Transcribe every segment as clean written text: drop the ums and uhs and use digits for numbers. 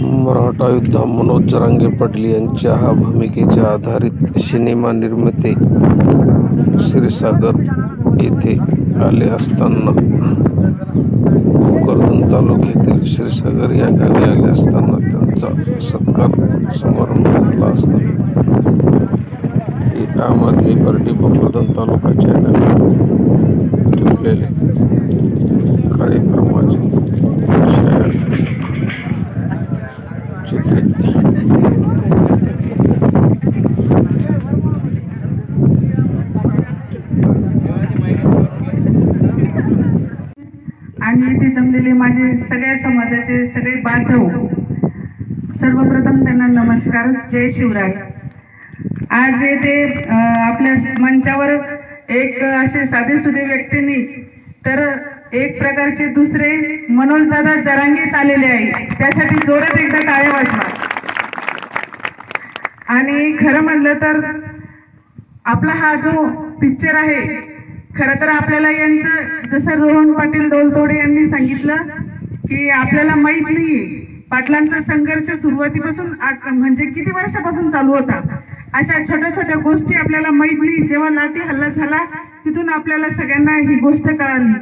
मराठा योद्धा मनोज जरांगे पाटील यांच्या भूमिकेच्या आधारित सिनेमा निर्माते क्षीरसागर येथे आले असताना भोकरदन तालुक्यातील क्षीरसागर या गावी आले असताना त्यांचा सत्कार समारंभ झाला असता ही आम आदमी पार्टी भोकरदन तालुका चॅनलने ठेवलेले कार्यक्रमाचे चित्रित आणि इथे जमलेले माझे सगळ्या समाजाचे सगळे बांधव, सर्वप्रथम त्यांना नमस्कार, जय शिवराय। आज येथे आपल्या मंचावर एक असे साधेसुधे व्यक्तींनी तर एक प्रकारचे दुसरे मनोजदादा जरांगे चाललेले आहे, त्यासाठी जोरात एकदा टाळ्या वाजवा। आणि खरं म्हणलं तर आपला हा जो पिक्चर आहे, खरं तर आपल्याला यांचं जसं रोहन पाटील डोलतोडे यांनी सांगितलं की आपल्याला माहित नाही पाटलांचा संघर्ष सुरुवातीपासून म्हणजे किती वर्षापासून चालू होता। अशा छोट्या छोट्या गोष्टी आपल्याला माहित नाही। जेव्हा लाठी हल्ला झाला तिथून आपल्याला सगळ्यांना ही गोष्ट कळाली।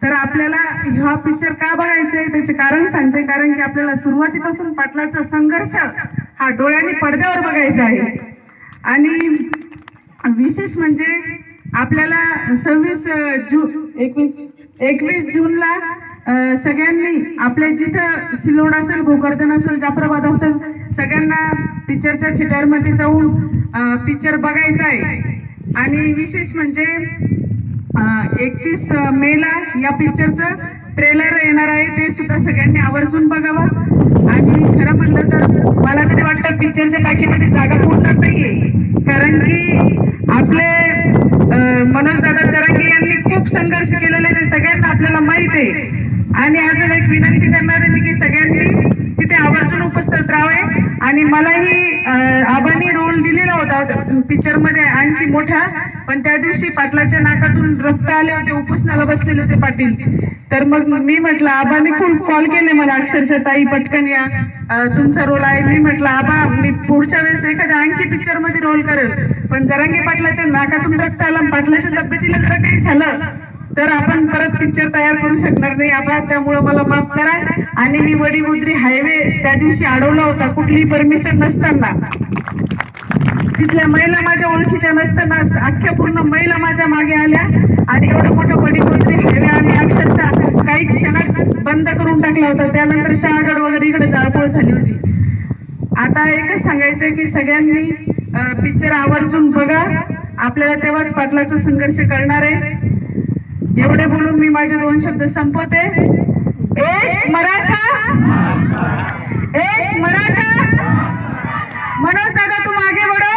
तर आपल्याला हा पिक्चर का बघायचा आहे त्याचे कारण सांगते, कारण की आपल्याला सुरुवातीपासून पाटलाचा संघर्ष हा डोळ्यांनी पडद्यावर बघायचा आहे। आणि विशेष म्हणजे आपल्याला 21 जूनला सगळ्यांनी आपल्या जिथं सिल्लोड असेल, भोकरदन असेल, जाफराबाद असेल, सगळ्यांना पिक्चरच्या थिएटरमध्ये जाऊन पिक्चर बघायचा आहे। आणि विशेष म्हणजे 31 मेला या पिक्चरचं ट्रेलर येणार आहे, ते सुद्धा सगळ्यांनी आवर्जून बघावं। आणि खरं म्हणलं तर मला तरी वाटतं पिक्चरच्या टाकीमध्ये जागा पूर्ण नाहीये, कारण की आपले मनोजदादा जरांगे यांनी खूप संघर्ष केलेला आहे, ते सगळ्यांना आपल्याला माहित आहे। आणि अजून एक विनंती करणार आहे की सगळ्यांनी तिथे आवर्जून उपस्थित राहावे। आणि मलाही आबांनी रोल दिलेला होता पिक्चर मध्ये आणखी मोठा, पण त्या दिवशी पाटलाच्या नाकातून रक्त आले होते, उपोषणाला बसलेले होते पाटील। तर मग मी म्हटलं, आबांनी खूप कॉल केले मला अक्षरशः, ताई पटकन या, तुमचा रोल आहे। मी म्हटलं आबा मी पुढच्या वेळेस एखाद्या आणखी पिक्चर मध्ये रोल करेल, पण जरांगे पाटलाच्या नाकातून रक्त आलं, पाटलाच्या तब्येतीला जरा काही झालं तर आपण परत पिक्चर तयार करू शकणार नाही आबा, त्यामुळे मला माफ करा। आणि मी वडीगोद्री हायवे त्या दिवशी अडवला होता, कुठलीही परमिशन नसताना, तिथल्या महिला माझ्या ओळखीच्या नसताना अख्ख्या पूर्ण महिला माझ्या मागे आल्या आणि एवढं मोठं वडीगोद्री हायवे आम्ही अक्षरशः काही क्षणात बंद करून टाकला होता। त्यानंतर शहागड वगैरे इकडे जाळपोळ झाली होती। आता एकच सांगायचंय की सगळ्यांनी पिक्चर आवर्जून बघा, आपल्याला तेव्हाच पाटलाचा संघर्ष कळणार आहे। एवढे बोलून मी माझे 2 शब्द संपवते। एक मराठा, एक मराठा, मनोज दादा तुम आगे बढ़ो।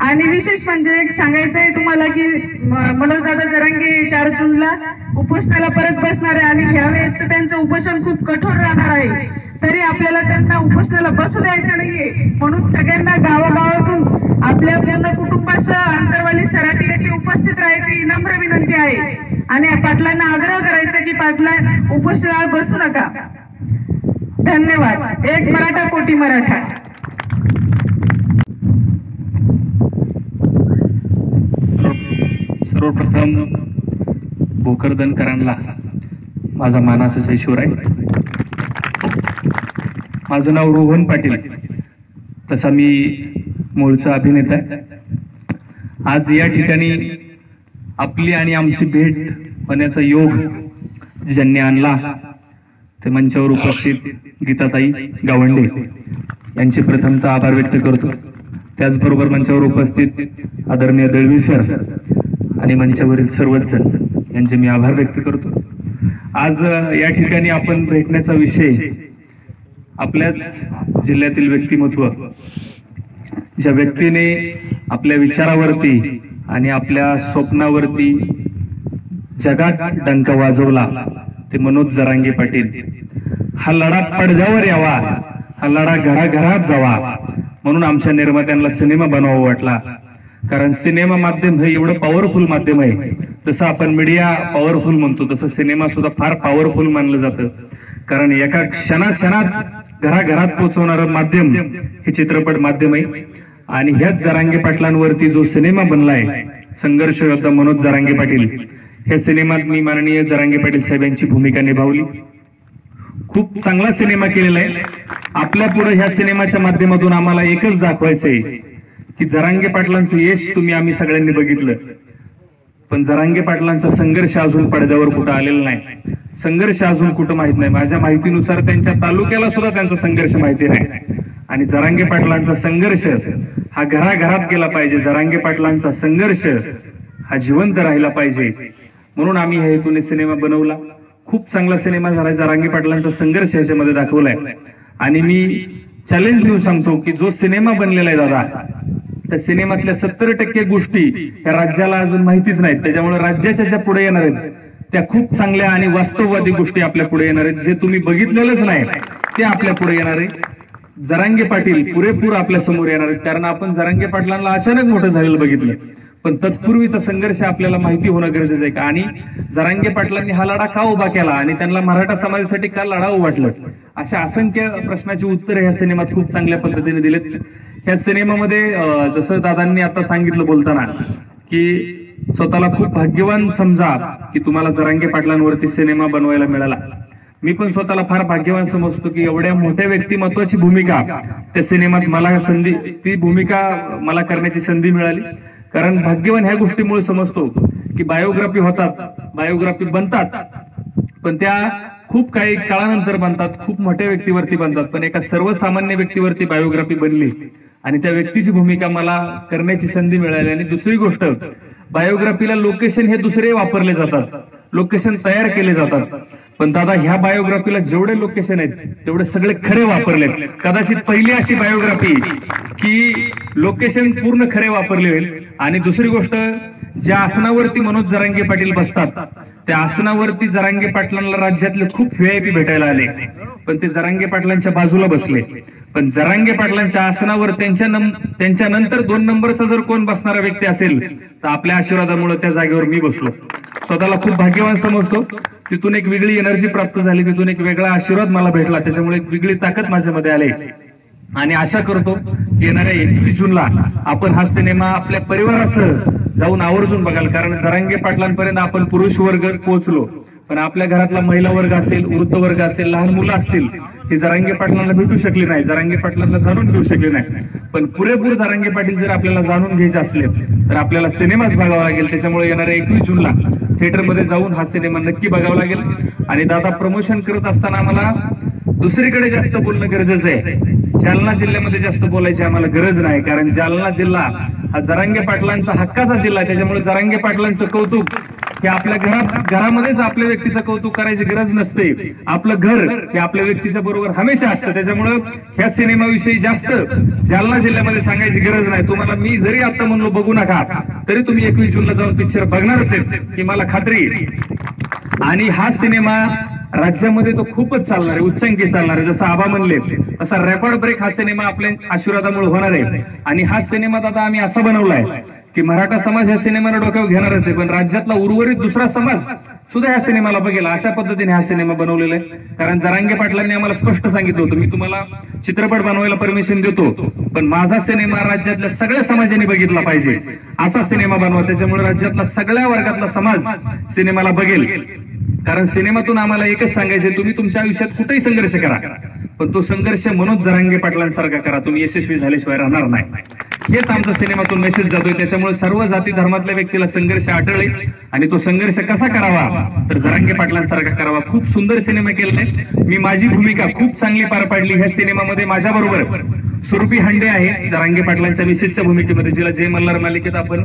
आणि विशेष म्हणजे एक सांगायचं आहे तुम्हाला की मनोज दादा जरांगे 4 जूनला उपोषणाला परत बसणार आहे आणि यावेळेस त्यांचं उपोषण खूप कठोर राहणार आहे, तरी आपल्याला त्यांना उपोषणाला बसू द्यायचं नाहीये। म्हणून सगळ्यांना गावागावातून आपल्या पूर्ण कुटुंबासह अंतरवाली सराटी येथे उपस्थित राहायची नम्र विनंती आहे। आणि पाटलांना आग्रह करायचा की पाटला उपोषणाला बसू नका। धन्यवाद। एक मराठा कोटी मराठा। सर्वप्रथम भोकरदनकरांना माझा मानाचा जय शिवराय। माझं नाव रोहन पाटील, तसा मी मूळचा अभिनेता आहे। आज या ठिकाणी आपली आणि आमची भेट होण्याचा योग ज्यांनी आणला ते मंचावर उपस्थित गीताताई गावंडे यांचे प्रथमतः आभार व्यक्त करतो। त्याचबरोबर मंचावर उपस्थित आदरणीय दळवी सर आणि मंचावरील सर्वच जण यांचे मी आभार व्यक्त करतो। आज या ठिकाणी आपण भेटण्याचा विषय आपल्याच जिल्ह्यातील व्यक्तिमत्व, ज्या व्यक्तीने आपल्या विचारावरती आणि आपल्या स्वप्नावरती जगात डंका वाजवला, ते मनोज जरांगे पाटील। हा लढा पडद्यावर यावा, हा लढा घराघरात जावा, म्हणून आमच्या निर्मात्यांना सिनेमा बनवावा वाटला। कारण सिनेमा माध्यम हे एवढं पॉवरफुल माध्यम आहे, तसं आपण मीडिया पॉवरफुल म्हणतो, तसं सिनेमा सुद्धा फार पॉवरफुल मानलं जातं। कारण एका क्षणात घराघरात पोहोचवणारं माध्यम हे चित्रपट माध्यम आहे. आणि ह्याच जरांगे पाटलांवरती जो सिनेमा बनलाय संघर्ष योद्धा मनोज जरांगे पाटील, ह्या सिनेमात मी माननीय जरांगे पाटील साहेबांची भूमिका निभावली. खूप चांगला सिनेमा केलेला आहे. आपल्या पुढे ह्या सिनेमाच्या माध्यमातून आम्हाला एकच दाखवायचंय की जरांगे पाटलांचं यश आम्ही सगळ्यांनी बघितलं, पण जरांगे पाटलांचा संघर्ष अजून पडद्यावर कुठं आलेला नाही. संघर्ष अजून कुठं माहित नाही. माझ्या माहितीनुसार त्यांच्या तालुक्याला सुद्धा त्यांचा संघर्ष माहिती नाही. आणि जरांगे पाटलांचा संघर्ष हा घराघरात गेला पाहिजे. जरांगे पाटलांचा संघर्ष हा जिवंत राहिला पाहिजे, म्हणून आम्ही ह्या हेतूने सिनेमा बनवला. खूप चांगला सिनेमा झाला. जरांगे पाटलांचा संघर्ष याच्यामध्ये दाखवलाय. आणि मी चॅलेंज घेऊन सांगतो की जो सिनेमा बनलेला आहे दादा, त्या सिनेमातल्या 70% गोष्टी या राज्याला अजून माहितीच नाहीत. त्याच्यामुळे राज्याच्या ज्या पुढे येणार आहेत त्या खूप चांगल्या आणि वास्तववादी गोष्टी आपल्या पुढे येणार आहेत. जे तुम्ही बघितलेलंच नाही ते आपल्या पुढे येणार आहे. जरांगे पाटील पुरेपूर आपल्या समोर येणार आहेत, कारण आपण जरांगे पाटलांना अचानक मोठं झालेलं बघितलं, पण तत्पूर्वीचा संघर्ष आपल्याला माहिती होणं गरजेचं आहे. आणि जरांगे पाटलांनी हा लढा का उभा केला आणि त्यांना मराठा समाजासाठी का लढावं वाटलं, अशा असंख्य प्रश्नाची उत्तरं ह्या सिनेमात खूप चांगल्या पद्धतीने दिलेत. ह्या सिनेमामध्ये जसं दादांनी आता सांगितलं बोलताना की स्वतःला खूप भाग्यवान समजा की तुम्हाला जरांगे पाटलांवरती सिनेमा बनवायला मिळाला. मी पण स्वतःला फार भाग्यवान समजतो की एवढ्या मोठ्या व्यक्तिमत्वाची भूमिका त्या सिनेमात मला ती भूमिका मला करण्याची संधी मिळाली. कारण भाग्यवान ह्या गोष्टीमुळे समजतो की बायोग्राफी होतात, बायोग्राफी बनतात, पण त्या खूप काही काळानंतर बनतात, खूप मोठ्या व्यक्तीवरती बनतात. पण एका सर्वसामान्य व्यक्तीवरती बायोग्राफी बनली आणि त्या व्यक्तीची भूमिका मला करण्याची संधी मिळाली. आणि दुसरी गोष्ट, बायोग्राफीला लोकेशन हे दुसरे वापरले जातात, लोकेशन तयार केले जातात, पण दादा ह्या बायोग्राफीला जेवढे लोकेशन आहेत तेवढे सगळे खरे वापरले. कदाचित पहिली अशी बायोग्राफी की लोकेशन पूर्ण खरे वापरले होईल. आणि दुसरी गोष्ट, ज्या आसनावरती मनोज जरांगे पाटील बसतात त्या आसनावरती जरांगे पाटलांना राज्यातले खूप व्हीआयपी भेटायला आले, पण ते जरांगे पाटलांच्या बाजूला बसले. पण जरांगे पाटलांच्या आसनावर त्यांच्या नंतर 2 नंबरचा जर कोण बसणारा व्यक्ती असेल तर आपल्या आशीर्वादामुळे त्या जागेवर मी बसलो. स्वतःला खूप भाग्यवान समजतो. तिथून एक वेगळी एनर्जी प्राप्त झाली, तिथून एक वेगळा आशीर्वाद मला भेटला, त्याच्यामुळे एक वेगळी ताकद माझ्यामध्ये आली. आणि आशा करतो की येणाऱ्या 21 जूनला आपण हा सिनेमा आपल्या परिवारासह जाऊन आवर्जून बघाल. कारण जरांगे पाटलांपर्यंत आपण पुरुष वर्ग पोहोचलो, पण आपल्या घरातला महिला वर्ग असेल, वृद्ध वर्ग असेल, लहान मुलं असतील, हे जरांगे पाटलांना भेटू शकले नाही, जरांगे पाटलांना जाणून घेऊ शकले नाही. पण पुरेपूर जरांगे पाटील जर आपल्याला जाणून घ्यायचे असले तर आपल्याला सिनेमाच बघावा लागेल. त्याच्यामुळे येणाऱ्या 21 जूनला थिएटरमध्ये जाऊन हा सिनेमा नक्की बघावा लागेल. आणि दादा प्रमोशन करत असताना आम्हाला दुसरीकडे जास्त बोलणं गरजेचं आहे. जालना जिल्ह्यामध्ये जास्त बोलायची आम्हाला गरज नाही, कारण जालना जिल्हा हा जरांगे पाटलांचा हक्काचा जिल्हा आहे. त्याच्यामुळे जरांगे पाटलांचं कौतुक हे आपल्या घरामध्येच आपल्या व्यक्तीचं कौतुक करायची गरज नसते. आपलं घर हे आपल्या व्यक्तीच्या बरोबर हमेशा असतं. त्याच्यामुळं ह्या सिनेमाविषयी जास्त जालना जिल्ह्यामध्ये सांगायची गरज नाही. तुम्हाला मी जरी आता म्हणलो बघू नका, तरी तुम्ही 21 जूनला जाऊन पिक्चर बघणारच आहे ही मला खात्री. आणि हा सिनेमा राज्यामध्ये तो खूपच चालणार आहे, उच्चांकी चालणार आहे. जसं आबा म्हणले तसा रेकॉर्ड ब्रेक हा सिनेमा आपल्या आशीर्वादामुळे होणार आहे. आणि हा सिनेमा आता आम्ही असा बनवलाय की मराठा समाज ह्या सिनेमाला डोक्यावर घेणारच आहे, पण राज्यातला उर्वरित दुसरा समाज सुद्धा ह्या सिनेमाला बघेल अशा पद्धतीने हा सिनेमा बनवलेला आहे. कारण जरांगे पाटलांनी आम्हाला स्पष्ट सांगितलं होतं, मी तुम्हाला चित्रपट बनवायला परमिशन देतो, पण माझा सिनेमा राज्यातल्या सगळ्या समाजाने बघितला पाहिजे असा सिनेमा बनवा. त्याच्यामुळे राज्यातला सगळ्या वर्गातला समाज सिनेमाला बघेल. कारण सिनेमातून आम्हाला एकच सांगायचे, तुम्ही तुमच्या आयुष्यात कुठेही संघर्ष करा, पण तो संघर्ष मनोज जरांगे पाटलांसारखा करा, तुम्ही यशस्वी झाल्याशिवाय राहणार नाही. हेच आमचा सिनेमातून मेसेज जातोय. त्याच्यामुळे सर्व जाती धर्मातल्या व्यक्तीला संघर्ष आढळले आणि तो संघर्ष कसा करावा तर जरांगे पाटलांसारखा करावा. खूप सुंदर सिनेमा केलाय. मी माझी भूमिका खूप चांगली पार पाडली. ह्या सिनेमामध्ये माझ्या बरोबर सुरभी हांडे आहे जरांगे पाटलांच्या मिसेसच्या भूमिकेमध्ये, जिला जय मल्हार मालिकेत आपण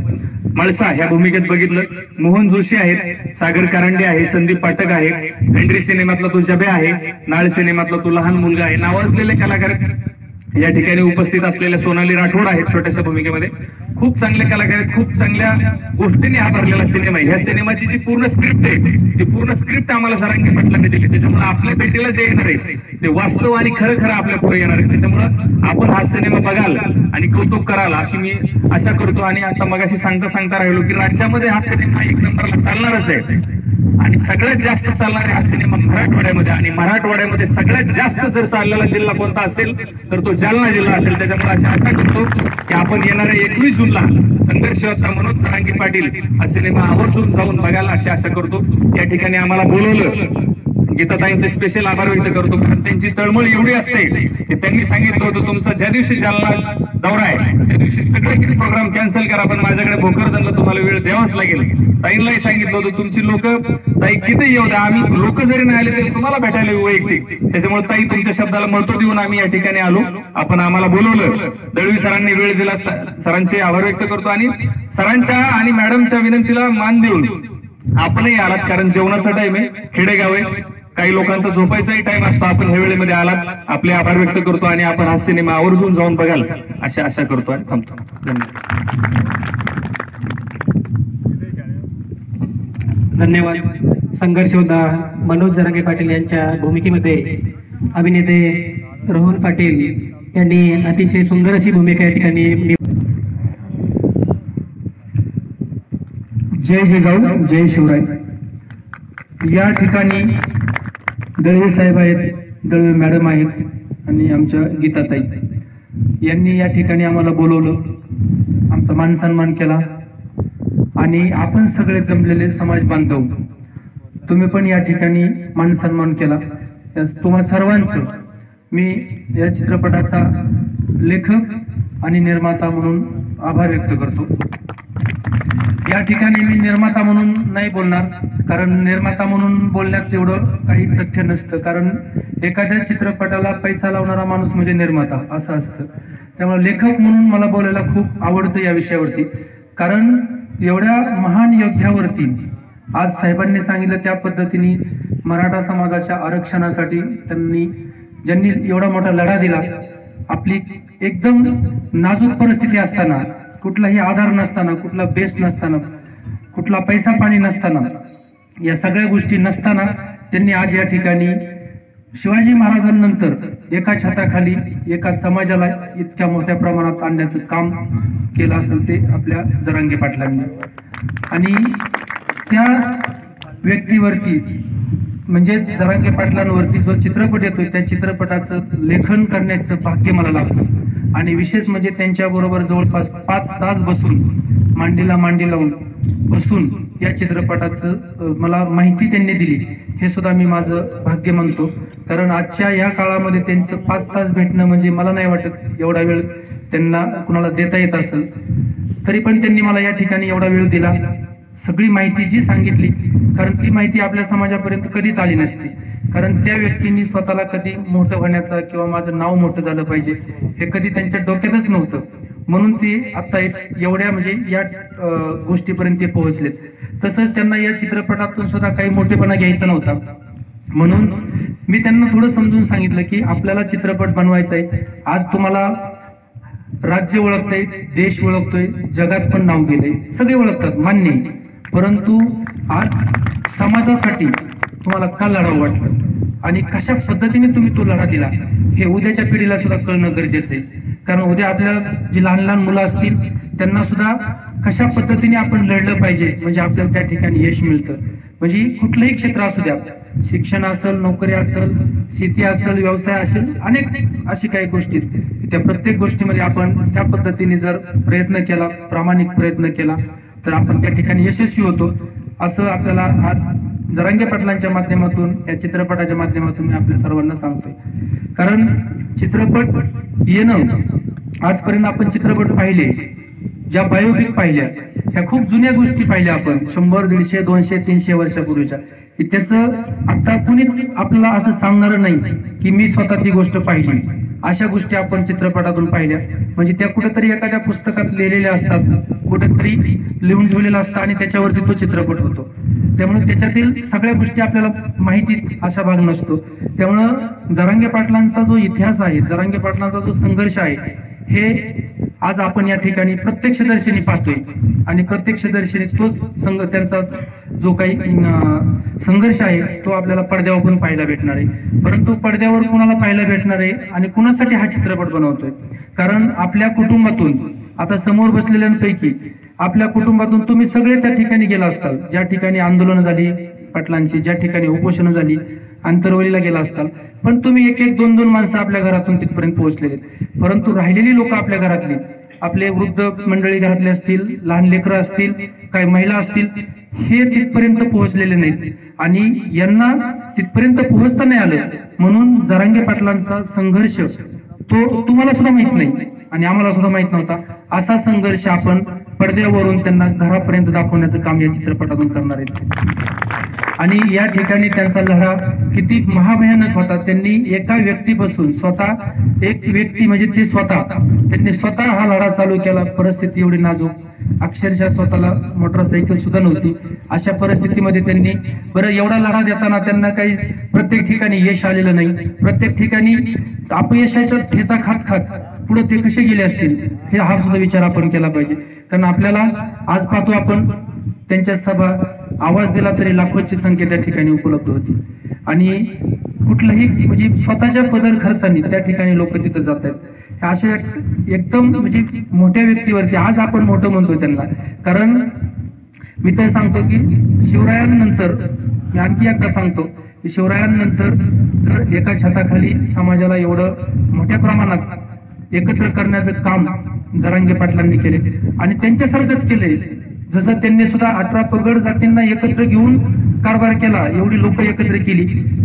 मळसा ह्या भूमिकेत बघितलं. मोहन जोशी आहेत, सागर कारंडे आहे, संदीप पाठक आहे, हेनरी सिनेमातला तो जबे आहे, नाळ सिनेमातला तो लहान मुलगा आहे. नावाजलेले कलाकार या ठिकाणी उपस्थित असलेल्या सोनाली राठोड आहेत छोट्याशा भूमिकेमध्ये. खूप चांगले कलाकार आहेत, खूप चांगल्या गोष्टींनी हा भरलेला सिनेमा आहे. ह्या सिनेमाची जी पूर्ण स्क्रिप्ट आहे ती पूर्ण स्क्रिप्ट आम्हाला जरांगे पाटलांनी दिली. त्याच्यामुळे आपल्या भेटीला जे येणार आहे ते वास्तव आणि खरं खरं आपल्या पुढे येणार आहे. त्याच्यामुळं आपण हा सिनेमा बघाल आणि कौतुक कराल अशी मी आशा करतो. आणि आता मगाशी सांगता राहिलो की राज्यामध्ये हा सिनेमा 1 नंबरला चालणारच आहे. आणि सगळ्यात जास्त चालणारे हा सिनेमा मराठवाड्यामध्ये, आणि मराठवाड्यामध्ये सगळ्यात जास्त जर चाललेला जिल्हा कोणता असेल तर तो जालना जिल्हा असेल. त्याच्यामुळे अशी आशा करतो की आपण येणाऱ्या 21 जूनला संघर्ष योद्धा मनोज जरांगे पाटील हा सिनेमा आवर्जून जाऊन बघायला अशी आशा करतो. या ठिकाणी आम्हाला बोलवलं, गीताताईंचे स्पेशल आभार व्यक्त करतो, कारण त्यांची तळमळ एवढी असते की त्यांनी सांगितलं होतं तुमचा ज्या दिवशी जालना दौरा आहे त्या दिवशी सगळे प्रोग्राम कॅन्सल करा, पण माझ्याकडे भोकरदनला तुम्हाला वेळ द्यावाच लागेल. ताईंनाही सांगितलं होतं तुमची लोक ताई किती येऊ द्या, आम्ही लोक जरी नाही आले तरी तुम्हाला भेटायला येऊ वैयक्तिक. त्याच्यामुळे ताई तुमच्या शब्दाला महत्व देऊन आम्ही या ठिकाणी आलो. आपण आम्हाला बोलवलं, दळवी सरांनी वेळ दिला, सरांचे आभार व्यक्त करतो आणि सरांच्या आणि मॅडमच्या विनंतीला मान देऊन आपणही आलात, कारण जेवणाचा टाइम आहे, खेडेगाव आहे, काही लोकांचा झोपायचाही टाइम असतो. आपण ह्या वेळेमध्ये आलात, आपले आभार व्यक्त करतो आणि आपण हा सिनेमा आवर्जून जाऊन बघाल अशी आशा करतो आणि थांबतो. धन्यवाद. संघर्ष योद्धा मनोज जरांगे पाटील यांच्या भूमिकेमध्ये अभिनेते रोहन पाटील यांनी अतिशय सुंदर अशी भूमिका या ठिकाणी. जय जिजाऊ, जय शिवराय. या ठिकाणी दळवे साहेब आहेत, दळवे मॅडम आहेत आणि आमच्या गीताताई यांनी या ठिकाणी आम्हाला बोलवलं, आमचा मान सन्मान केला आणि आपण सगळे जमलेले समाज बांधव तुम्ही पण या ठिकाणी मान सन्मान केला. तुम्हा सर्वांचं मी या चित्रपटाचा लेखक आणि निर्माता म्हणून आभार व्यक्त करतो. या ठिकाणी मी निर्माता म्हणून नाही बोलणार, कारण निर्माता म्हणून बोलण्यात तेवढं काही तथ्य नसतं, कारण एखाद्या चित्रपटाला पैसा लावणारा माणूस म्हणजे निर्माता असं असतं. त्यामुळे लेखक म्हणून मला बोलायला खूप आवडतं या विषयावरती, कारण एवढ्या महान योद्ध्यावरती आज साहेबांनी सांगितलं त्या पद्धतीने मराठा समाजाच्या आरक्षणासाठी ज्यांनी एवढा मोठा लढा दिला, आपली एकदम नाजूक परिस्थिती असताना, कुठलाही आधार नसताना, कुठला बेस नसताना, कुठला पैसा पाणी नसताना, या सगळ्या गोष्टी नसताना त्यांनी आज या ठिकाणी शिवाजी महाराजांनंतर एका छताखाली एका समाजाला इतक्या मोठ्या प्रमाणात आणण्याचं काम केलं असेल ते आपल्या जरांगे पाटलांनी. आणि त्या व्यक्तीवरती म्हणजे जरांगे पाटलांवरती जो चित्रपट येतोय त्या चित्रपटाचं लेखन करण्याचं भाग्य मला लाभलं. आणि विशेष म्हणजे त्यांच्याबरोबर जवळपास 5 तास बसून मांडीला मांडी लावून बसून या चित्रपटाचं मला माहिती त्यांनी दिली, हे सुद्धा मी माझं भाग्य मानतो. कारण आजच्या या काळामध्ये त्यांचं 5 तास भेटणं म्हणजे मला नाही वाटत एवढा वेळ त्यांना कुणाला देता येत असेल, तरी पण त्यांनी मला या ठिकाणी एवढा वेळ दिला, सगळी माहिती जी सांगितली, कारण ती माहिती आपल्या समाजापर्यंत कधीच आली नसती. कारण त्या व्यक्तींनी स्वतःला कधी मोठं होण्याचा किंवा माझं नाव मोठं झालं पाहिजे हे कधी त्यांच्या डोक्यातच नव्हतं, म्हणून ते आता एवढ्या म्हणजे या गोष्टीपर्यंत ते पोहोचलेच. तसंच त्यांना या चित्रपटातून सुद्धा काही मोठेपणा घ्यायचा नव्हता, म्हणून मी त्यांना थोडं समजून सांगितलं की आपल्याला चित्रपट बनवायचा आहे. आज तुम्हाला राज्य ओळखतंय, देश ओळखतोय, जगात पण नाव गेलंय, सगळे ओळखतात, मान्य, परंतु आज समाजासाठी तुम्हाला का लढावं वाटलं आणि कशा पद्धतीने तुम्ही तो लढा दिला हे उद्याच्या पिढीला सुद्धा कळणं गरजेचं आहे. कारण उद्या आपल्याला जी लहान लहान मुलं असतील त्यांना सुद्धा कशा पद्धतीने आपण लढलं पाहिजे म्हणजे आपल्याला त्या ठिकाणी यश मिळतं. म्हणजे कुठलंही क्षेत्र असू द्या, शिक्षण असेल, नोकरी असेल, शेती असेल, व्यवसाय असेल, अनेक अशी काही गोष्टी, त्या प्रत्येक गोष्टीमध्ये आपण त्या पद्धतीने जर प्रयत्न केला, प्रामाणिक प्रयत्न केला तर आपण त्या ठिकाणी यशस्वी होतो. असं आपल्याला आज जरांगे पाटलांच्या माध्यमातून या चित्रपटाच्या माध्यमातून मी आपल्या सर्वांना सांगतोय. कारण चित्रपट येणं, आजपर्यंत आपण चित्रपट पाहिले, ज्या बायोपिक पाहिल्या ह्या खूप जुन्या गोष्टी पाहिल्या आपण 100, 150, 200, 300 वर्षापूर्वीच्या, की त्याचं आता कुणीच आपल्याला असं सांगणार नाही की मी स्वतः ती गोष्ट पाहिली. अशा गोष्टी आपण चित्रपटातून पाहिल्या म्हणजे त्या कुठेतरी एखाद्या पुस्तकात लिहिलेल्या असतात, कुठेतरी लिहून ठेवलेलं असतं आणि त्याच्यावरती तो चित्रपट होतो. त्यामुळे त्याच्यातील सगळ्या गोष्टी आपल्याला माहिती असा भाग नसतो. त्यामुळं जरांगे पाटलांचा जो इतिहास आहे, जरांगे पाटलांचा जो संघर्ष आहे, हे आज आपण या ठिकाणी प्रत्यक्षदर्शनी पाहतोय आणि प्रत्यक्षदर्शनी तोच त्यांचा जो काही संघर्ष आहे तो आपल्याला पडद्यावर पण पाहायला भेटणार आहे. परंतु पडद्यावर कुणाला पाहायला भेटणार आहे आणि कुणासाठी हा चित्रपट बनवतोय? कारण आपल्या कुटुंबातून, आता समोर बसलेल्यांपैकी आपल्या कुटुंबातून तुम्ही सगळे त्या ठिकाणी गेला असताल ज्या ठिकाणी आंदोलन झाली, पाटलांची ज्या ठिकाणी उपोषणं झाली, आंतरवलीला गेला असताल, पण तुम्ही एक एक दोन दोन माणसं आपल्या घरातून तिथपर्यंत पोहोचलेले, परंतु राहिलेली लोक आपल्या घरातली, आपले वृद्ध मंडळी घरातले असतील, लहान लेकरं असतील, काही महिला असतील, हे तिथपर्यंत पोहोचलेले नाहीत आणि यांना तिथपर्यंत पोहोचता नाही आलं म्हणून जरांगे पाटलांचा संघर्ष तो तुम्हाला सुद्धा माहित नाही आणि आम्हाला सुद्धा माहित नव्हता. असा संघर्ष आपण पडद्यावरून त्यांना घरापर्यंत दाखवण्याचं काम या चित्रपटातून करणार आहेत. आणि या ठिकाणी त्यांचा लढा किती महाभयानक होता. त्यांनी एका व्यक्तीपासून स्वतः एक व्यक्ती म्हणजे ते त्यांनी स्वतः हा लढा चालू केला. परिस्थिती एवढी नाजूक, अक्षरशः स्वतःला मोटरसायकल सुद्धा नव्हती. अशा परिस्थितीमध्ये त्यांनी एवढा लढा देताना त्यांना काही प्रत्येक ठिकाणी यश आलेलं नाही. प्रत्येक ठिकाणी अपयशाचा ठेचा खात खात पुढे ते कसे गेले असतील हे हा सुद्धा विचार आपण केला पाहिजे. कारण आपल्याला आज पाहतो आपण त्यांच्या सभा आवाज दिला तरी लाखोची संख्या त्या ठिकाणी उपलब्ध होती आणि कुठलंही म्हणजे स्वतःच्या पदर खर्चाने त्या ठिकाणी लोक तिथं जात आहेत. अशा एकदम म्हणजे मोठ्या व्यक्तीवरती आज आपण मोठं म्हणतो त्यांना. कारण मी तर सांगतो की शिवरायांनंतर, मी आणखी एकदा सांगतो की शिवरायांनंतर जर एका छताखाली समाजाला एवढं मोठ्या प्रमाणात एकत्र करण्याचं काम जरांगे पाटलांनी केले आणि त्यांच्यासारखंच केले. जसं त्यांनी सुद्धा 18 पगड जातींना एकत्र घेऊन कारभार केला, एवढी लोक एकत्र केली,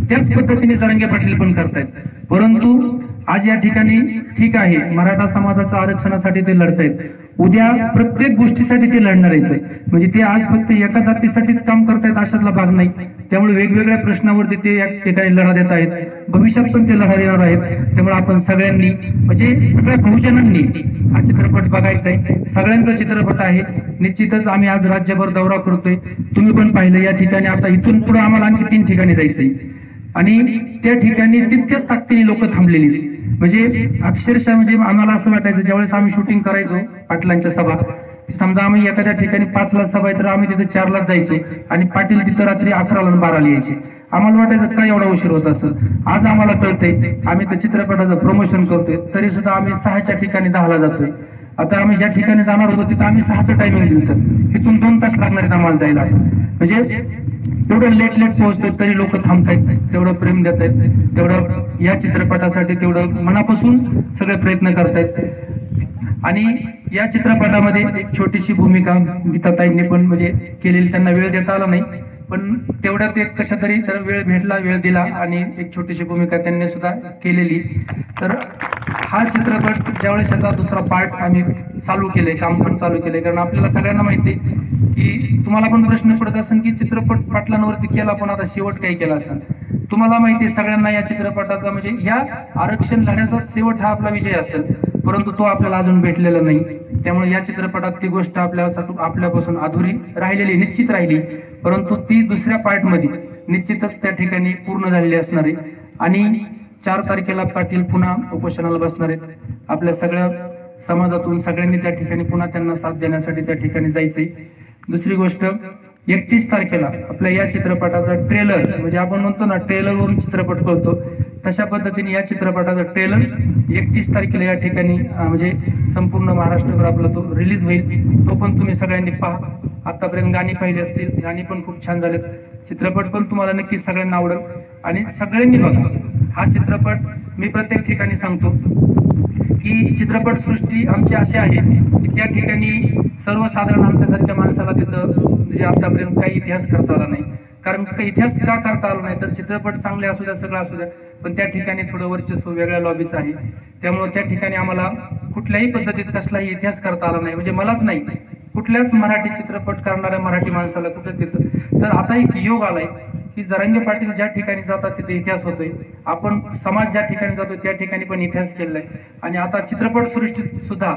त्याच पद्धतीने जरांगे पाटील पण करतायत. परंतु आज या ठिकाणी ठीक आहे, मराठा समाजाच्या आरक्षणासाठी ते लढतायत, उद्या प्रत्येक गोष्टीसाठी ते लढणार आहेत. म्हणजे ते आज फक्त एका जातीसाठीच काम करतायत अशातला भाग नाही. त्यामुळे वेगवेगळ्या प्रश्नावरती ते या ठिकाणी लढा देत आहेत, भविष्यात पण ते लढा देणार आहेत. त्यामुळे आपण सगळ्यांनी म्हणजे सगळ्या बहुजनांनी हा चित्रपट बघायचा आहे. सगळ्यांचा चित्रपट आहे. निश्चितच आम्ही आज राज्यभर दौरा करतोय, तुम्ही पण पाहिलं. या ठिकाणी आता इथून पुढे आम्हाला आणखी 3 ठिकाणी जायचंय आणि त्या ठिकाणी तितक्याच ताकदीने लोक थांबलेली. म्हणजे अक्षरशः म्हणजे आम्हाला असं वाटायचं ज्यावेळेस आम्ही शूटिंग करायचो पाटलांच्या सभा, समजा आम्ही एखाद्या ठिकाणी 5ला सभा आहे तर आम्ही तिथे 4ला जायचो आणि पाटील तिथं रात्री 11ला आणि 12ला यायचे. आम्हाला वाटायचं काय एवढा उशीर होत असं. आज आम्हाला कळतंय, आम्ही त्या चित्रपटाचं प्रमोशन करतोय तरी सुद्धा आम्ही 6च्या ठिकाणी 10ला जातोय. आता आम्ही ज्या ठिकाणी जाणार होतो तिथं आम्ही 6चं टायमिंग दिलं, तर इथून 2 तास लागणार आहेत आम्हाला जायला. म्हणजे एवढं लेट पोहोचतोय तरी लोक थांबतायत, तेवढं प्रेम देत आहेत, तेवढं या चित्रपटासाठी तेवढं मनापासून सगळे प्रयत्न करतायत. आणि या चित्रपटामध्ये एक छोटीशी भूमिका गीताताईंनी पण म्हणजे केलेली, त्यांना वेळ देता आला नाही पण तेवढ्यात एक कशा तरी तर वेळ भेटला, वेळ दिला आणि एक छोटीशी भूमिका त्यांनी सुद्धा केलेली. तर हा चित्रपट ज्यावेळेस याचा दुसरा पार्ट आम्ही चालू केले, काम पण चालू केले, कारण आपल्याला सगळ्यांना माहिती आहे की तुम्हाला पण प्रश्न पडत असेल की चित्रपट पाटलांवरती केला पण आता शेवट काही केला असेल. तुम्हाला माहिती आहे सगळ्यांना या चित्रपटाचा म्हणजे या आरक्षण लढ्याचा शेवट हा आपला विजय असेल, परंतु तो आपल्याला अजून भेटलेला नाही. त्यामुळे या चित्रपटात ती गोष्ट आपल्यापासून अधुरी राहिलेली निश्चित राहिली, परंतु ती दुसऱ्या पार्टमध्ये निश्चितच त्या ठिकाणी पूर्ण झालेली असणार आहे. आणि 4 तारखेला पाटील पुन्हा उपोषणाला बसणार आहेत. आपल्या सगळ्या समाजातून सगळ्यांनी त्या ठिकाणी पुन्हा त्यांना साथ देण्यासाठी त्या ठिकाणी जायचंय. दुसरी गोष्ट 31 तारखेला आपल्या या चित्रपटाचा ट्रेलर, म्हणजे आपण म्हणतो ना ट्रेलरवरून चित्रपट करतो, तशा पद्धतीने या चित्रपटाचा ट्रेलर 31 तारखेला या ठिकाणी म्हणजे संपूर्ण महाराष्ट्रभर आपला तो रिलीज होईल. तो पण तुम्ही सगळ्यांनी पहा. आतापर्यंत गाणी पाहिली असतील, गाणी पण खूप छान झालेत. चित्रपट पण तुम्हाला नक्कीच सगळ्यांना आवडेल आणि सगळ्यांनी बघा हा चित्रपट. मी प्रत्येक ठिकाणी सांगतो की चित्रपट सृष्टी आमची अशी आहे की त्या ठिकाणी सर्वसाधारण आमच्यासारख्या माणसाला तिथं म्हणजे आतापर्यंत काही इतिहास करता आला नाही. कारण इतिहास का करता आला नाही तर चित्रपट चांगले असू द्या, सगळं असू द्या, पण त्या ठिकाणी थोडं वर्चस्व वेगळ्या लॉबीचं आहे. त्यामुळे त्या ठिकाणी आम्हाला कुठल्याही पद्धतीत कसलाही इतिहास करता आला नाही, म्हणजे मलाच नाही, कुठल्याच मराठी चित्रपट करणाऱ्या मराठी माणसाला कुठं तिथं. तर आता एक योग आलाय की जरांगे पाटील ज्या ठिकाणी जातात तिथे इतिहास होतोय, आपण समाज ज्या ठिकाणी जातोय त्या ठिकाणी पण इतिहास केलाय. आणि आता चित्रपट सृष्टीत सुद्धा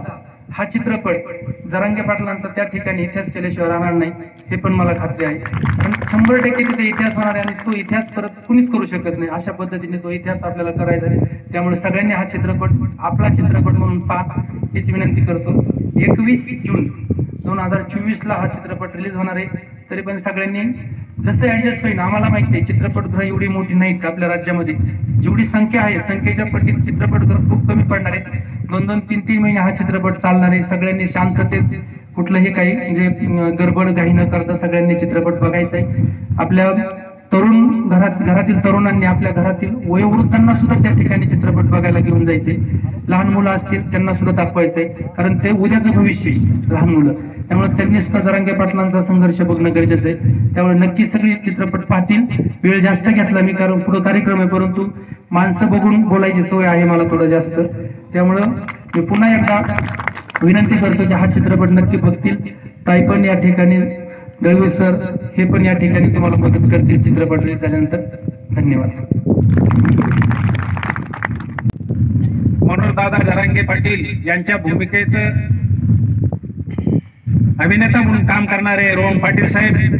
हा चित्रपट जरांगे पाटलांचा त्या ठिकाणी इतिहास केल्याशिवाय राहणार नाही, हे पण मला खात्री आहे. पण 100% तिथे इतिहास होणार आहे आणि तो इतिहास परत कुणीच करू शकत नाही. अशा पद्धतीने तो इतिहास आपल्याला करायचा आहे. त्यामुळे सगळ्यांनी हा चित्रपट आपला चित्रपट म्हणून पहा हीच विनंती करतो. 21 जून 2024ला हा चित्रपट रिलीज होणार आहे. तरी पण सगळ्यांनी जसं ऍडजस्ट होईल. आम्हाला माहिती आहे चित्रपटगृह एवढी मोठी नाहीत आपल्या राज्यामध्ये, जेवढी संख्या आहे संख्येच्या पटीत चित्रपटगृह खूप कमी पडणार आहेत. 2-2, 3-3 महिने हा चित्रपट चालणार आहे. सगळ्यांनी शांततेत कुठलंही काही म्हणजे गडबड घाई न करता सगळ्यांनी चित्रपट बघायचा आहे. आपल्या तरुण घरातील तरुणांनी आपल्या घरातील वयोवृद्धांना सुद्धा त्या ठिकाणी चित्रपट बघायला घेऊन जायचे. लहान मुलं असतील त्यांना सुद्धा दाखवायचंय, कारण ते उद्याचं भविष्य लहान मुलं, त्यामुळे त्यांनी सुद्धा जरांगे पाटलांचा संघर्ष बघणं गरजेचं आहे. त्यामुळे नक्की सगळे चित्रपट पाहतील. वेळ जास्त घेतला मी, कारण पुढे कार्यक्रम आहे, परंतु माणसं बघून बोलायची सवय आहे मला थोडं जास्त. त्यामुळं मी पुन्हा एकदा विनंती करतो की हा चित्रपट नक्की बघतील. ताई पण या ठिकाणी, दळवी सर हे पण या ठिकाणी तुम्हाला मदत करतील चित्रपट रिलीज झाल्यानंतर. धन्यवाद. मनोजदादा जरांगे पाटील यांच्या भूमिकेचं अभिनेता म्हणून काम करणारे रोहन पाटील साहेब,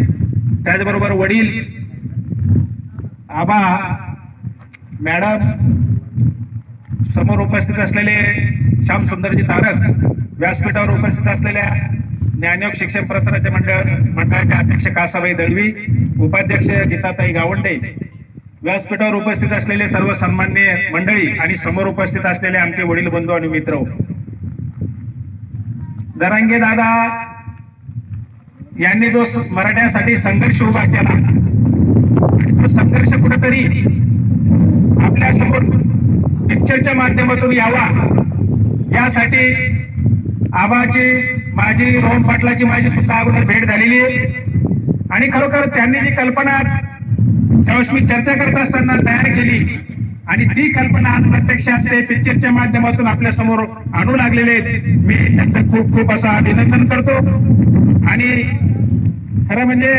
त्याचबरोबर वडील आबा मॅडम, समोर उपस्थित असलेले श्याम सुंदरजी तारक, व्यासपीठावर उपस्थित असलेल्या ज्ञानयोग शिक्षण प्रसाराचे मंडळाचे अध्यक्ष कासाबाई दळवी, उपाध्यक्ष गीताताई गावंडे, व्यासपीठावर उपस्थित असलेले सर्व सन्माननीय मंडळी आणि समोर उपस्थित असलेले आमचे वडील बंधू आणि मित्र, जरांगे दादा यांनी जो मराठ्यासाठी संघर्ष उभा केला, तो संघर्ष कुठेतरी आपल्या समोर पिक्चरच्या माध्यमातून यावा, यासाठी आबाची, माझी, रोहन पाटलाची माझी सुद्धा अगोदर भेट झालेली आहे. आणि खरोखर त्यांनी जी कल्पना त्यावेळेस मी चर्चा करत असताना तयार केली, आणि ती कल्पना आज प्रत्यक्षात ते पिक्चरच्या माध्यमातून आपल्या समोर आणू लागलेले आहेत. मी त्यांचं खूप खूप असं अभिनंदन करतो. आणि खरं म्हणजे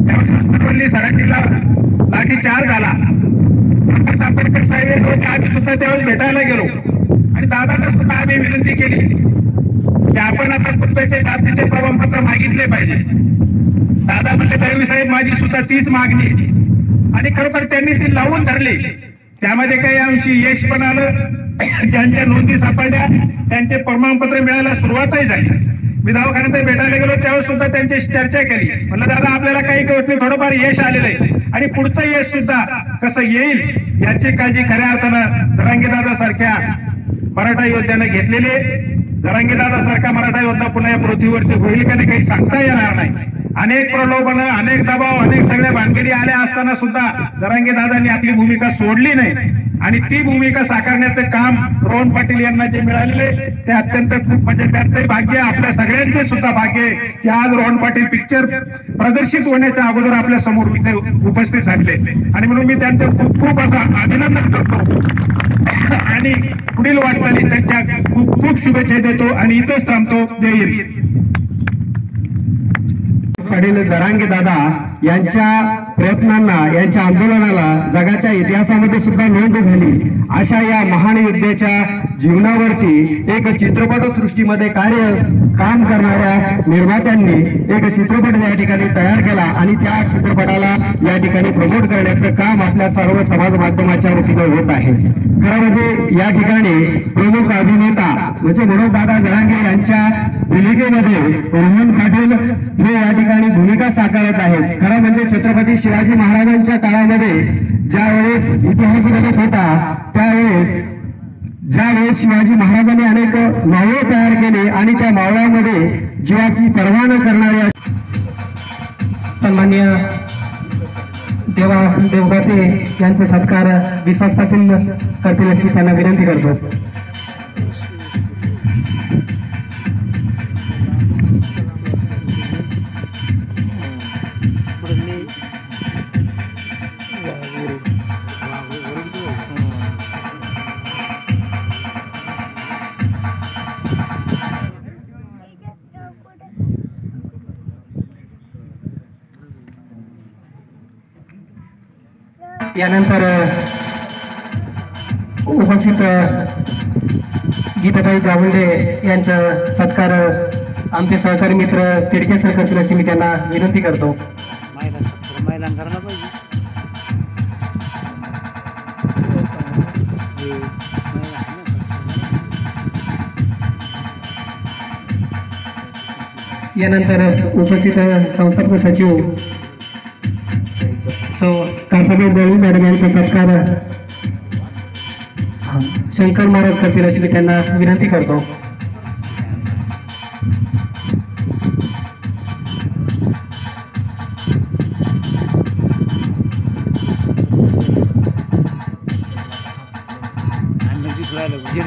त्यावेळेस सराटीला लाठीचार्ज झाला, आंबेडकर साहेब आम्ही सुद्धा त्यावेळेस भेटायला गेलो आणि दादांना सुद्धा आम्ही विनंती केली की आपण आता कुटुंबाचे जातीचे प्रमाणपत्र मागितले पाहिजे. दादा म्हणले दळवी साहेब माझी सुद्धा तीच मागणी, आणि खरोखर त्यांनी ती लावून धरली. त्यामध्ये काही अंशी यश पण आलं, ज्यांच्या नोंदी सापडल्या त्यांचे प्रमाणपत्र मिळायला सुरुवातही झाली. मी दवाखान्यात भेटायला गेलो त्यावेळेस सुद्धा त्यांच्याशी चर्चा केली. म्हणलं दादा आपल्याला काही कळत नाही, थोडंफार यश आलेलं आहे आणि पुढचं यश सुद्धा कसं येईल याची काळजी खऱ्या अर्थानं जरांगे दादा सारख्या मराठा योद्ध्याने घेतलेले. जरांगे दादा सारखा मराठा योद्धा पुन्हा या पृथ्वीवरती होईल का नाही काही सांगता येणार नाही. अनेक प्रलोभन, अनेक दबाव, अनेक सगळ्या भानगडी आल्या असताना सुद्धा जरांगे दादांनी आपली भूमिका सोडली नाही, आणि ती भूमिका साकारण्याचं काम रोहन पाटील यांना जे मिळालेले ते अत्यंत खूप म्हणजे त्यांचंही भाग्य, आपल्या सगळ्यांचे सुद्धा भाग्य की आज रोहन पाटील पिक्चर प्रदर्शित होण्याच्या अगोदर आपल्या समोर इथे उपस्थित झाले. आणि म्हणून मी त्यांचं खूप खूप असं अभिनंदन करतो आणि पुढील वाटचाली त्यांच्या खूप खूप शुभेच्छा देतो आणि इथंच थांबतो. जय हिंद. पाटील जरांगे दादा यांच्या प्रयत्नांना, यांच्या आंदोलनाला जगाच्या इतिहासामध्ये सुद्धा नोंद झाली. अशा या महान योद्ध्याच्या जीवनावरती एक चित्रपटसृष्टीमध्ये काम करणाऱ्या निर्मात्यांनी एक चित्रपट या ठिकाणी तयार केला आणि त्या चित्रपटाला या ठिकाणी प्रमोट करण्याचं काम आपल्या सर्व समाज माध्यमाच्या वतीनं होत आहे. खरं म्हणजे या ठिकाणी प्रमुख अभिनेता म्हणजे मनोजदादा जरांगे यांच्या भूमिकेमध्ये रोहन पाटील हे या ठिकाणी भूमिका साकारत आहेत. खरं म्हणजे छत्रपती शिवाजी महाराजांच्या काळामध्ये ज्यावेळेस इतिहास घडत होता त्यावेळेस ज्यावेळेस शिवाजी महाराजांनी अनेक मावळे तयार केले आणि त्या मावळ्यामध्ये जीवाची पर्वा न करणारे सन्माननीय देवगाते यांचा सत्कार विश्वास पाटील करतील अशी त्यांना विनंती करतो. यानंतर उपस्थित गीताताई गावंडे यांचा सत्कार आमचे सहकारी मित्र तिडके सर करतील अशी मी त्यांना विनंती करतो. यानंतर उपस्थित संस्थापक सचिव कासाबाई दळवी मॅडम यांचा सत्कार शंकर महाराज करतील अशी मी त्यांना विनंती करतो. या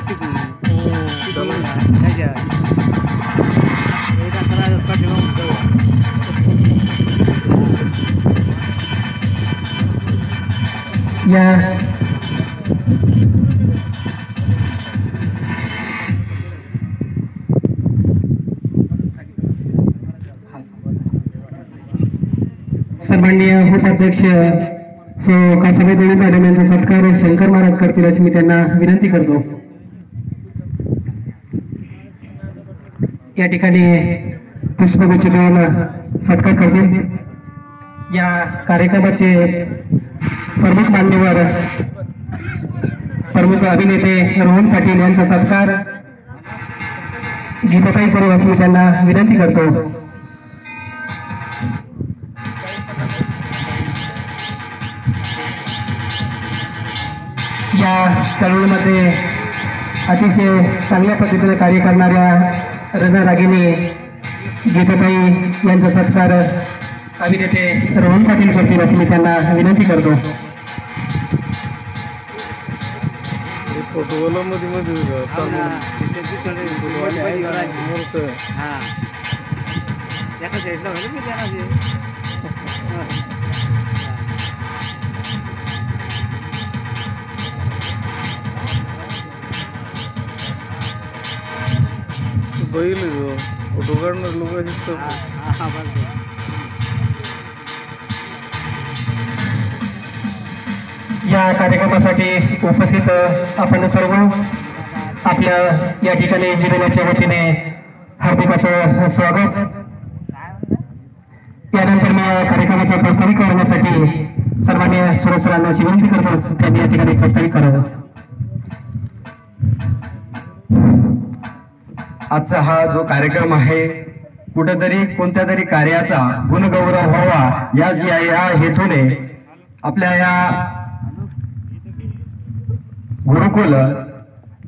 सन्माननीय उपाध्यक्ष सो कासाबाई देवी मॅडम यांचा सत्कार शंकर महाराज करतील अशी मी त्यांना विनंती करतो. या ठिकाणी पुष्पगुच्छ देऊन सत्कार करतील. या कार्यक्रमाचे प्रमुख मान्यवर प्रमुख अभिनेते रोहन पाटील यांचा सत्कार गीतताई करू अशी मी त्यांना विनंती करतो. या चळवळीमध्ये अतिशय चांगल्या पद्धतीने कार्य करणाऱ्या रणरागिणी गीताताई यांचा सत्कार अभिनेते रोहन पाटील करतील अशी मी त्यांना विनंती करतो. बैल फोटो काढणार लोकांची या कार्यक्रमासाठी उपस्थित आपण सर्व आपल्या या ठिकाणी जिल्ह्याच्या वतीने हार्दिक असं स्वागत. यानंतर मी या कार्यक्रमाचा प्रस्तावित करण्यासाठी सन्माननीय सुरेश सरांना विनंती करतो त्यांनी या ठिकाणी प्रस्तावित करावं. आजचा हा जो कार्यक्रम आहे कुठेतरी कोणत्या तरी कार्याचा गुणगौरव व्हावा या हेतूने आपल्या या गुरुकुल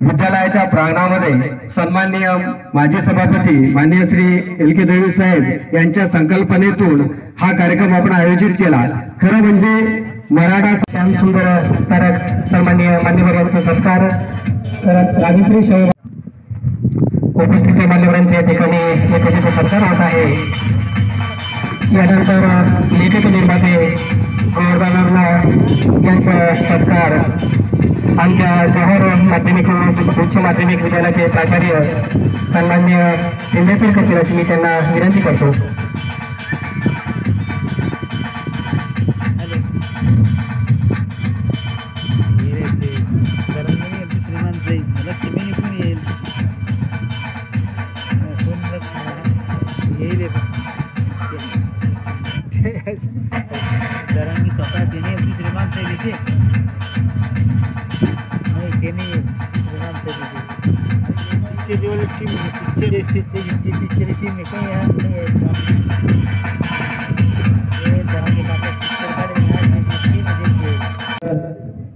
विद्यालयाच्या प्रांगणामध्ये सन्माननीय माजी सभापती माननीय श्री LK दळवी साहेब यांच्या संकल्पनेतून हा कार्यक्रम आपण आयोजित केला. खरं म्हणजे मराठा श्याम सुंदर तारक सन्माननीय मान्यवर यांचा सत्कार राजश्री शहर उपस्थित मान्यवरांचे या ठिकाणी येथे सत्कार होत आहे. यानंतर लेखक निर्माते यांचा सत्कार आमच्या जव्हार माध्यमिक उच्च माध्यमिक विद्यालयाचे प्राचार्य सन्माननीय शिंदे सर करतील अशी मी त्यांना विनंती करतो.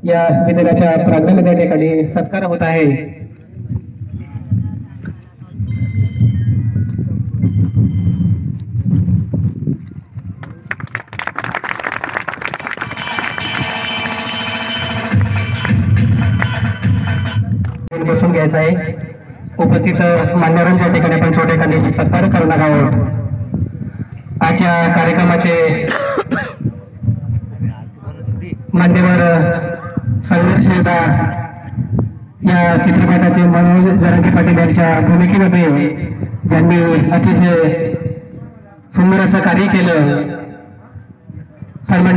या विद्यालयाच्या प्रांगणामध्ये या ठिकाणी सत्कार होत आहे. बसून घ्यायचा आहे. उपस्थित मान्यवरांच्या ठिकाणी आपण छोट्या ठिकाणी सत्कार करणार आहोत. आजच्या कार्यक्रमाचे मान्यवर संघर्ष योद्धा या चित्रपटाचे मनोज जरांगे पाटील यांच्या भूमिकेमध्ये ज्यांनी अतिशय सुंदर असं कार्य केलं. सन्मान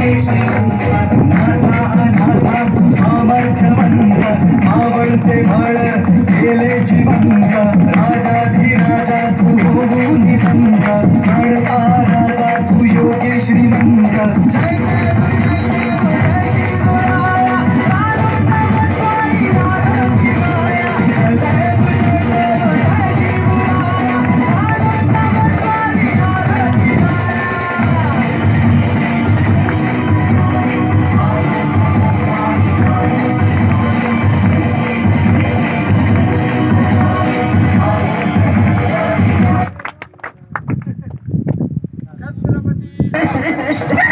योगे श्रीमंत नाथा अनाथा तू सामर्थ्यवंत आवडते बळ केले जिवंत राजाधिराजा तू होऊन संत गणता राजा तू योगे श्रीमंत जय छत्रपती